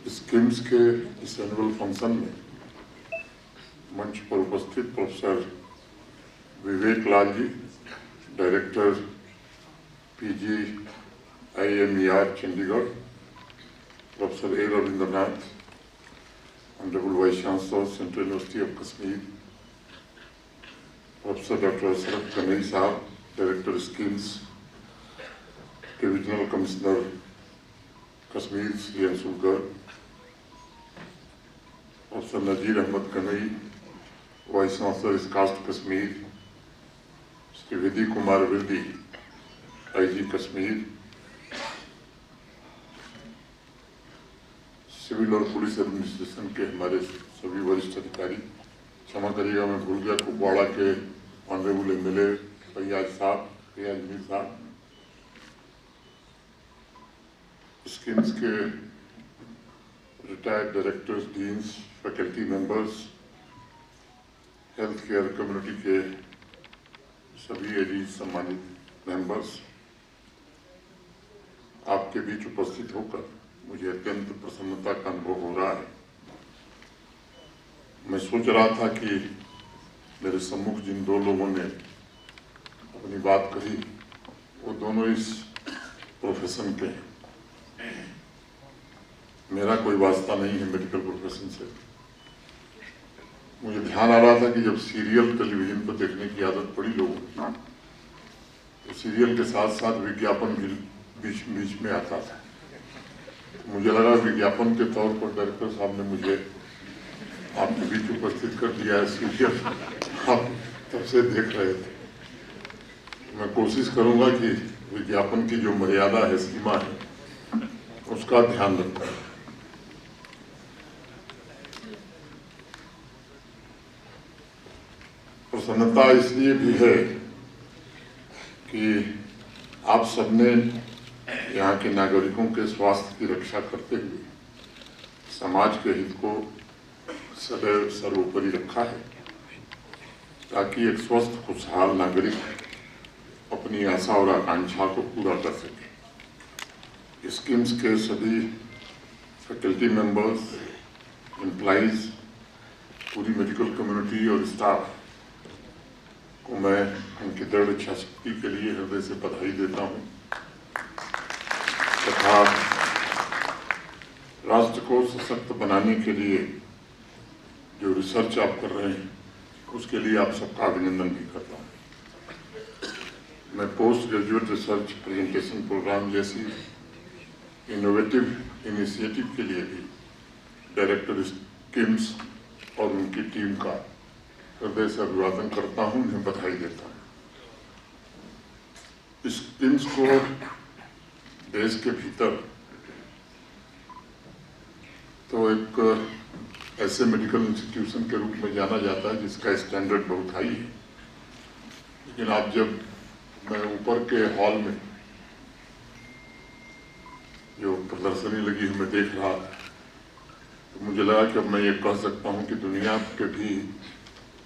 Schemes के इस annual function में मंच पर उपस्थित professor Vivek Lal ji, director PG IMER Chandigarh, professor A Ravindranath, honourable vice chancellor central university of Kashmir, professor doctor Sharad Kanhai साहब, director schemes, divisional commissioner Kashmir Shri Anshulgarh, professor Nazir Ahmad Kanhai, vice chancellor SKUAST Kashmir, Shri Vidhi Kumar Virdi, IG Kashmir, civil और police administration के हमारे सभी वरिष्ठ अधिकारी, क्षमा करिएगा मैं भूल गया, कुपवाड़ा के ऑनरेबल MLA फैयाज मीर साहब, स्किम्स के retired directors, deans, faculty members, health care community के सभी एजी सम्मानित मेंबर्स, आपके बीच उपस्थित होकर मुझे अत्यंत प्रसन्नता का अनुभव हो रहा है। मैं सोच रहा था कि मेरे सम्मुख जिन दो लोगों ने अपनी बात कही वो दोनों इस प्रोफेशन के हैं। मेरा कोई वास्ता नहीं है मेडिकल प्रोफेशन से। मुझे ध्यान आ रहा था कि जब सीरियल टेलीविजन पर देखने की आदत पड़ी लोगों की, तो सीरियल के साथ साथ विज्ञापन भी बीच बीच में आता था। मुझे लगा विज्ञापन के तौर पर डायरेक्टर साहब ने मुझे आपके बीच उपस्थित कर दिया है, सीरियल आप तब से देख रहे थे। मैं कोशिश करूंगा कि विज्ञापन की जो मर्यादा है, सीमा है, उसका ध्यान रखूं। प्रसन्नता इसलिए भी है कि आप सबने यहाँ के नागरिकों के स्वास्थ्य की रक्षा करते हुए समाज के हित को सदैव सर्वोपरि रखा है, ताकि एक स्वस्थ खुशहाल नागरिक अपनी आशा और आकांक्षा को पूरा कर सके। स्कीम्स के सभी फैकल्टी मेंबर्स, एम्प्लॉइज, पूरी मेडिकल कम्युनिटी और स्टाफ को मैं उनकी दृढ़ इच्छा शक्ति के लिए हृदय से बधाई देता हूँ तथा राष्ट्र को सशक्त बनाने के लिए जो रिसर्च आप कर रहे हैं उसके लिए आप सबका अभिनंदन भी करता हूँ। मैं post graduate research presentation programme जैसी इनोवेटिव इनिशिएटिव के लिए भी डायरेक्टर स्कीम्स और उनकी टीम का हृदय से अभिवादन करता हूँ, उन्हें बधाई देता हूँ। स्कीम्स को देश के भीतर तो एक ऐसे मेडिकल इंस्टीट्यूशन के रूप में जाना जाता है जिसका स्टैंडर्ड बहुत हाई है, लेकिन आप जब मैं ऊपर के हॉल में जो प्रदर्शनी लगी है मैं देख रहा था, तो मुझे लगा कि अब मैं ये कह सकता हूँ कि दुनिया के भी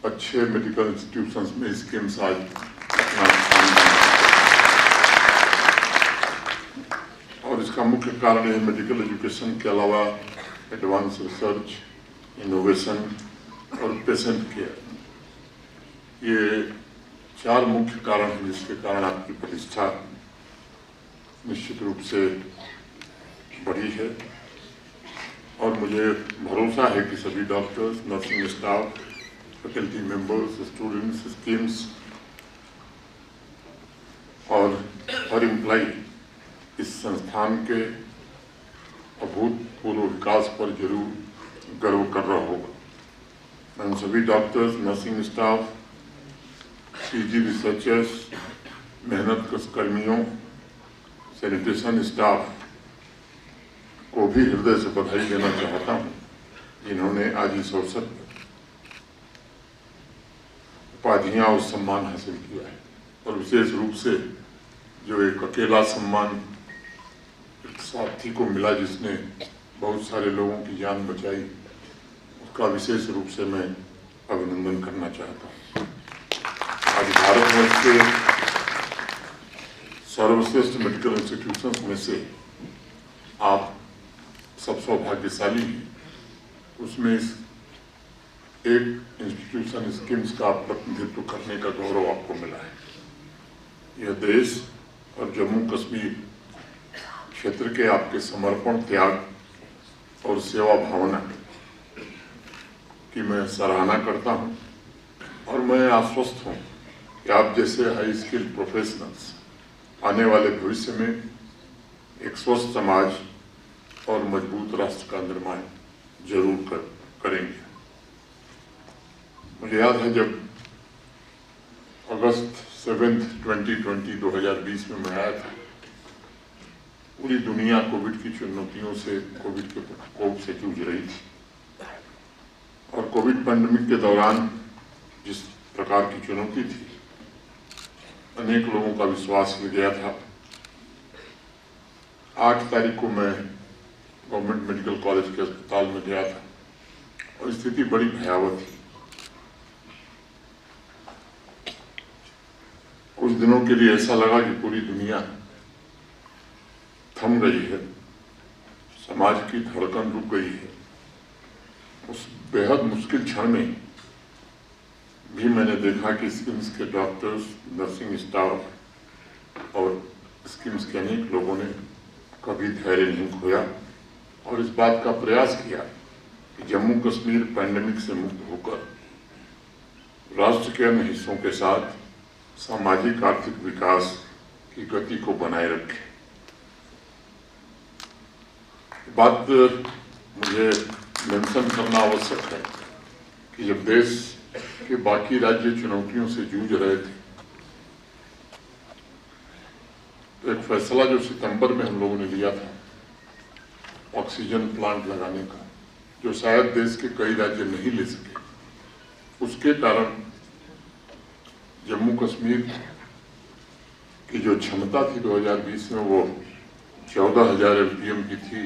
अच्छे मेडिकल इंस्टीट्यूशंस में स्कीम्स आज अपना स्थान बना। और इसका मुख्य कारण है मेडिकल एजुकेशन के अलावा एडवांस रिसर्च, इनोवेशन और पेशेंट केयर। ये चार मुख्य कारण हैं जिसके कारण आपकी प्रतिष्ठा निश्चित रूप से बढ़ी है। और मुझे भरोसा है कि सभी doctors, nursing staff, faculty members, students, schemes और हर एम्प्लॉई इस संस्थान के अभूतपूर्व विकास पर जरूर गर्व कर रहा होगा। मैं उन सभी doctors, nursing staff, PG researchers, मेहनत कश कर्मियों, सैनिटेशन स्टाफ को भी हृदय से बधाई देना चाहता हूँ जिन्होंने आज इस अवसर पर उपाधियाँ और सम्मान हासिल किया है। और विशेष रूप से जो एक अकेला सम्मान एक साथी को मिला जिसने बहुत सारे लोगों की जान बचाई, उसका विशेष रूप से मैं अभिनंदन करना चाहता हूँ। आज भारतवर्ष के सर्वश्रेष्ठ मेडिकल इंस्टीट्यूशंस में से आप सब सौभाग्यशाली हैं, उसमें इस एक इंस्टीट्यूशन स्कीम्स का प्रतिनिधित्व करने का गौरव आपको मिला है। यह देश और जम्मू कश्मीर क्षेत्र के आपके समर्पण, त्याग और सेवा भावना की मैं सराहना करता हूं और मैं आश्वस्त हूं कि आप जैसे हाई स्किल्ड प्रोफेशनल्स आने वाले भविष्य में एक स्वस्थ समाज और मजबूत राष्ट्र का निर्माण जरूर करेंगे। मुझे याद है जब अगस्त 7, 2020 में मैं आया था, पूरी दुनिया कोविड की चुनौतियों से, कोविड के प्रकोप से जूझ रही थी और कोविड पैंडेमिक के दौरान जिस प्रकार की चुनौती थी, अनेक लोगों का विश्वास हिल गया था। 8 तारीख को मैं गवर्नमेंट मेडिकल कॉलेज के अस्पताल में गया था और स्थिति बड़ी भयावह थी। कुछ दिनों के लिए ऐसा लगा कि पूरी दुनिया थम गई है, समाज की धड़कन रुक गई है। उस बेहद मुश्किल क्षण में भी मैंने देखा कि स्किम्स के डॉक्टर्स, नर्सिंग स्टाफ और स्किम्स के अनेक लोगों ने कभी धैर्य नहीं खोया और इस बात का प्रयास किया कि जम्मू कश्मीर पैंडेमिक से मुक्त होकर राष्ट्र के अन्य हिस्सों के साथ सामाजिक आर्थिक विकास की गति को बनाए रखे। बात मुझे मेंशन करना आवश्यक है कि जब देश के बाकी राज्य चुनौतियों से जूझ रहे थे, तो एक फैसला जो सितंबर में हम लोगों ने लिया था ऑक्सीजन प्लांट लगाने का, जो शायद देश के कई राज्य नहीं ले सके, उसके कारण जम्मू कश्मीर की जो क्षमता थी 2020 में वो 14,000 LPM की थी,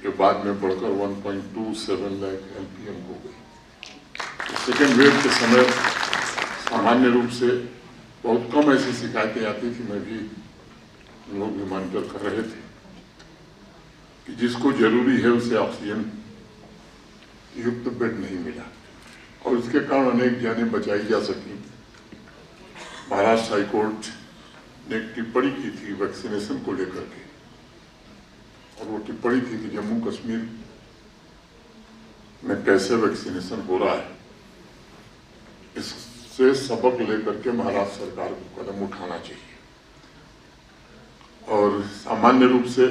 जो बाद में बढ़कर 1.27 लाख LPM हो गई। सेकेंड वेव के समय सामान्य रूप से बहुत कम ऐसी शिकायतें आती थी, मैं भी, हम लोग भी मॉनिटर कर रहे थे कि जिसको जरूरी है उसे ऑक्सीजन युक्त बेड नहीं मिला और इसके कारण अनेक जानें बचाई जा सकी। महाराष्ट्र हाईकोर्ट ने एक टिप्पणी की थी वैक्सीनेशन को लेकर के, और वो टिप्पणी थी कि जम्मू कश्मीर में कैसे वैक्सीनेशन हो रहा है, इससे सबक लेकर के महाराष्ट्र सरकार को कदम उठाना चाहिए। और सामान्य रूप से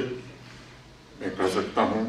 मैं कह सकता हूं